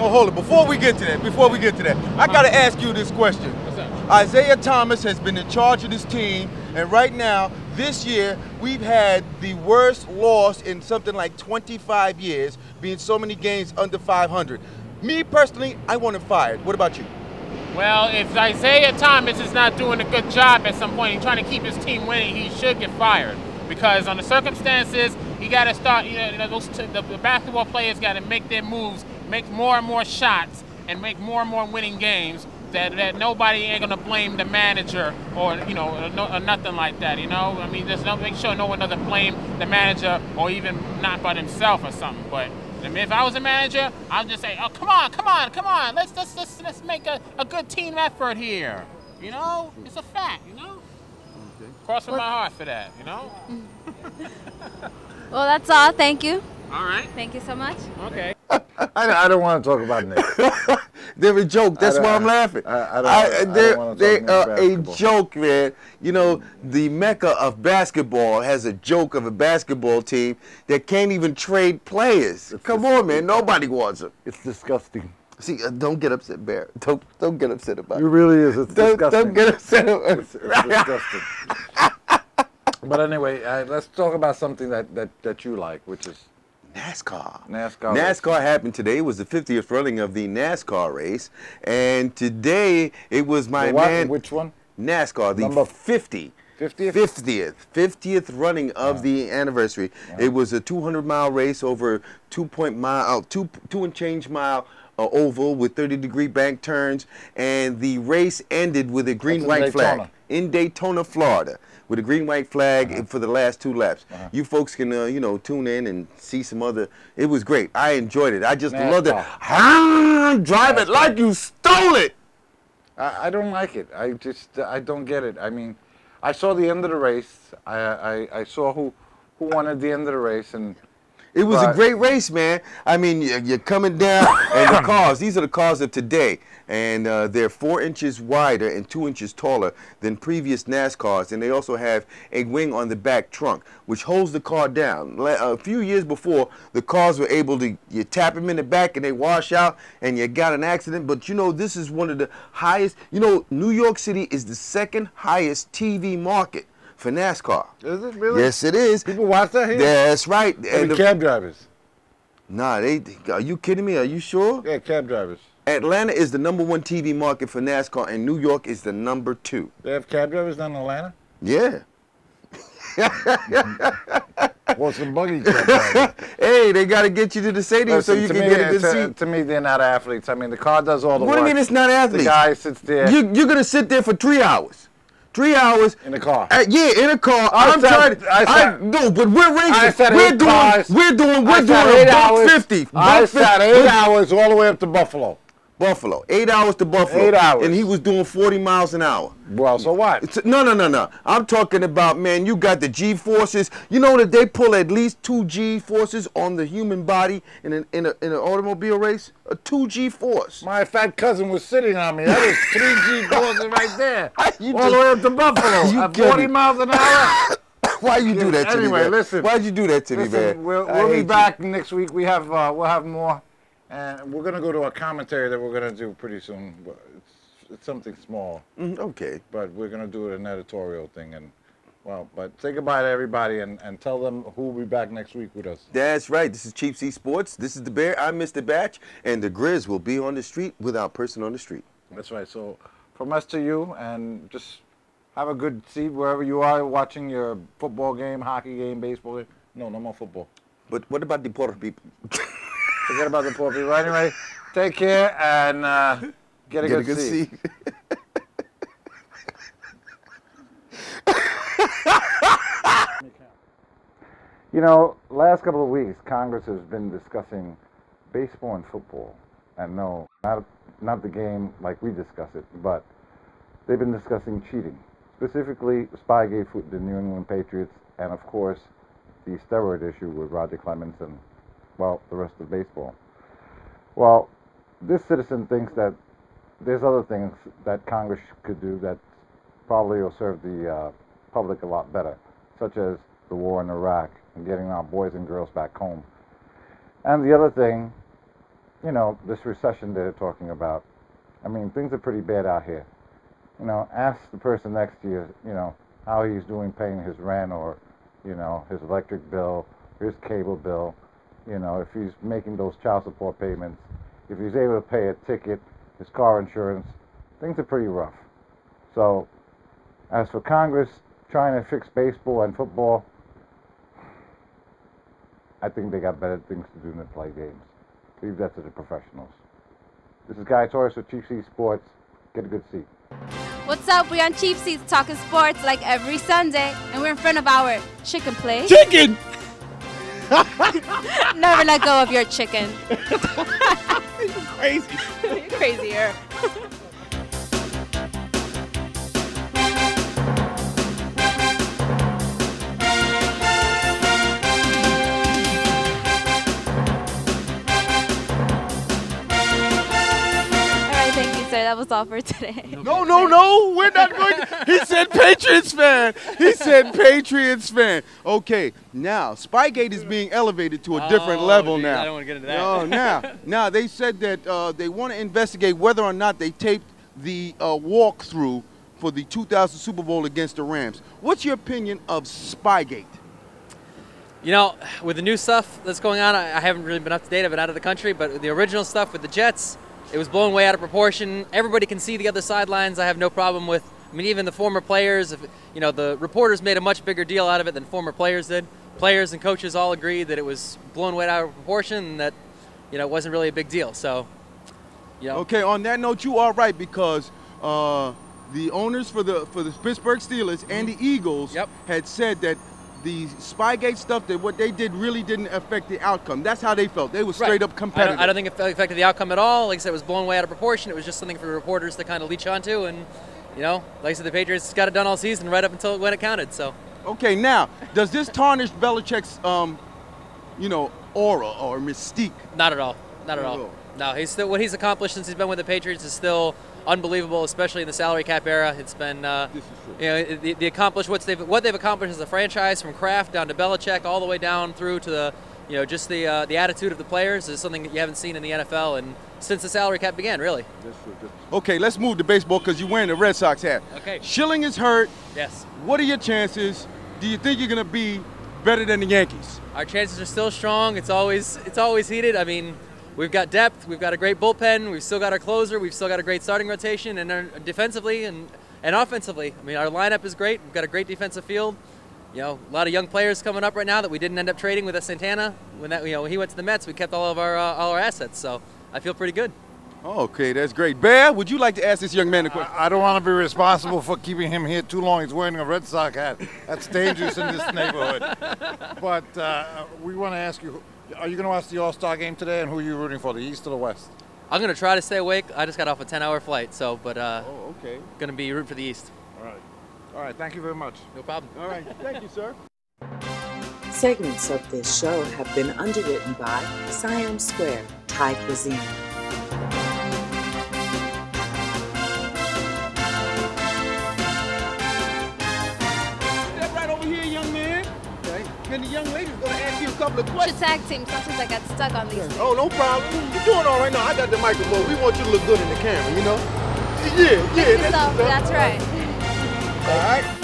Oh, hold it. Before we get to that, I got to ask you this question. What's that? Isaiah Thomas has been in charge of this team, and right now, this year, we've had the worst loss in something like 25 years, being so many games under 500. Me personally, I want him fired. What about you? Well, if Isaiah Thomas is not doing a good job at some point, he's trying to keep his team winning, he should get fired. Because on the circumstances, he got to start, the basketball players got to make their moves, make more and more shots, and make more and more winning games that nobody ain't going to blame the manager or nothing like that, I mean, make sure no one doesn't blame the manager or even not but himself or something. But I mean, if I was a manager, I'd just say, oh, come on, let's make a good team effort here. It's a fact, Okay. Cross from my heart for that, Well, that's all. Thank you. All right. Thank you so much. Okay. I don't want to talk about Nick. They're a joke. That's why I'm laughing. They are a joke, man. The mecca of basketball has a joke of a basketball team that can't even trade players. Come on, man. Nobody wants them. It's disgusting. See, don't get upset, Bear. Don't get upset about it. It really is. It's disgusting. Don't get upset about it. It's disgusting. But anyway, let's talk about something that you like, which is NASCAR. NASCAR happened today. It was the 50th running of the NASCAR race. And today it was my man. Which one? NASCAR, the Number 50. 50th? 50th running of the anniversary. It was a 200-mile race over 2 and change mile oval with 30-degree bank turns. And the race ended with a green-white flag in Daytona, Florida, with a green-white flag for the last 2 laps. You folks can, tune in and see some other. It was great. I enjoyed it. I just loved it. Drive it like you stole it. I don't like it. I don't get it. I mean, I saw the end of the race. I saw who won at the end of the race, and it was a great race, man. I mean, you're coming down, and the cars, these are the cars of today, and they're 4 inches wider and 2 inches taller than previous NASCARs, and they also have a wing on the back trunk, which holds the car down. A few years before, the cars were able to, you tap them in the back and they wash out, and you got an accident, but this is one of the highest, New York City is the second highest TV market for NASCAR. Is it really? Yes, it is. People watch that here? That's right. And the cab drivers. Nah, are you kidding me? Are you sure? Yeah, cab drivers. Atlanta is the #1 TV market for NASCAR, and New York is the #2. They have cab drivers down in Atlanta? Yeah. Well, some buggy cab drivers. Hey, they got to get you to the stadium so you can get a good seat. To me, they're not athletes. I mean, the car does all the work. What do you mean it's not athletes? The guy sits there. You're going to sit there for 3 hours. 3 hours in the car. Yeah, in a car. No, but we're racing. We're doing $1.50. I sat 8 hours all the way up to Buffalo. 8 hours to Buffalo. 8 hours. And he was doing 40 miles an hour. Well, so what? No. I'm talking about, man, you got the G-forces. You know that they pull at least 2 G-forces on the human body in an automobile race? A 2 G-force. My fat cousin was sitting on me. That was 3 G-forces right there. All the way up to Buffalo. At 40 miles an hour. Why you do that to me, man? Listen. Why'd you do that to me, man? We'll be back next week. We'll have more. And we're going to go to a commentary that we're going to do pretty soon. It's something small. Okay. But we're going to do an editorial thing. But say goodbye to everybody and tell them who will be back next week with us. That's right. This is Cheap Seat Sports. This is the Bear. I'm Mr. Batch. And the Grizz will be on the street without person on the street. That's right. So from us to you, and just have a good seat wherever you are watching your football game, hockey game, baseball game. No more football. But what about the poor people? Forget about the poor people. Anyway, take care and get a good seat. Last couple of weeks, Congress has been discussing baseball and football. And no, not the game like we discuss it, but they've been discussing cheating. Specifically, Spygate with the New England Patriots, and of course, the steroid issue with Roger Clemens and, well, the rest of baseball. Well, this citizen thinks that there's other things that Congress could do that probably will serve the public a lot better, such as the war in Iraq and getting our boys and girls back home. And the other thing you know, this recession they're talking about. I mean, things are pretty bad out here. You know, ask the person next to you, you know, how he's doing paying his rent or, you know, his electric bill, his cable bill, you know, if he's making those child support payments, if he's able to pay a ticket, his car insurance. Things are pretty rough. So, as for Congress trying to fix baseball and football, I think they got better things to do than play games. Leave that to the professionals. This is Guy Torres with Chief Seat Sports. Get a good seat. What's up? We're on Cheap Seats talking sports like every Sunday, and we're in front of our chicken place. Chicken! Never let go of your chicken. You're crazy. You're crazier. That was all for today. No, we're not going to. He said Patriots fan. He said Patriots fan. Okay, now Spygate is being elevated to a different level now. I don't want to get into that. Oh, now they said that they want to investigate whether or not they taped the walkthrough for the 2000 Super Bowl against the Rams. What's your opinion of Spygate? You know, with the new stuff that's going on, I haven't really been up to date. I've been out of the country, but the original stuff with the Jets, it was blown way out of proportion. Everybody can see the other sidelines. I have no problem with, I mean, even the former players, if, you know, the reporters made a much bigger deal out of it than former players did. Players and coaches all agreed that it was blown way out of proportion and that, you know, it wasn't really a big deal. So, you know. Okay, on that note, you are right, because the owners for the Pittsburgh Steelers and the Eagles had said that the Spygate stuff, that what they did really didn't affect the outcome. That's how they felt. They were straight up competitive. I don't think it affected the outcome at all. Like I said, it was blown way out of proportion. It was just something for the reporters to kind of leech onto. And, you know, like I said, the Patriots got it done all season right up until when it counted. So. Okay, now, does this tarnish Belichick's, you know, aura or mystique? Not at all. Not at all. No, he's still, what he's accomplished since he's been with the Patriots is still unbelievable, especially in the salary cap era. It's been, you know, the accomplished what they've accomplished as a franchise, from Kraft down to Belichick, all the way down through to the, you know, just the attitude of the players is something that you haven't seen in the NFL and since the salary cap began, really. Okay, let's move to baseball because you're wearing the Red Sox hat. Okay. Schilling is hurt. Yes. What are your chances? Do you think you're going to be better than the Yankees? Our chances are still strong. It's always heated. I mean, we've got depth. We've got a great bullpen. We've still got our closer. We've still got a great starting rotation, and defensively and offensively, I mean, our lineup is great. We've got a great defensive field. You know, a lot of young players coming up right now that we didn't end up trading with Santana. When he went to the Mets, we kept all our assets. So I feel pretty good. Okay, that's great. Bear, would you like to ask this young man a question? I don't want to be responsible for keeping him here too long. He's wearing a Red Sox hat. That's dangerous in this neighborhood. But we want to ask you, are you going to watch the All-Star game today, and who are you rooting for, the East or the West? I'm going to try to stay awake. I just got off a 10-hour flight, so, but okay. Going to be rooting for the East. All right, thank you very much. No problem. All right, thank you, sir. Segments of this show have been underwritten by Siam Square Thai Cuisine. Step right over here, young man. Okay. And the young lady's going to ask you a couple of questions. Should tag team. Sometimes I got stuck on these things. Oh, no problem. You're doing all right now. I got the microphone. We want you to look good in the camera, you know? Yeah, So, that's right. All right.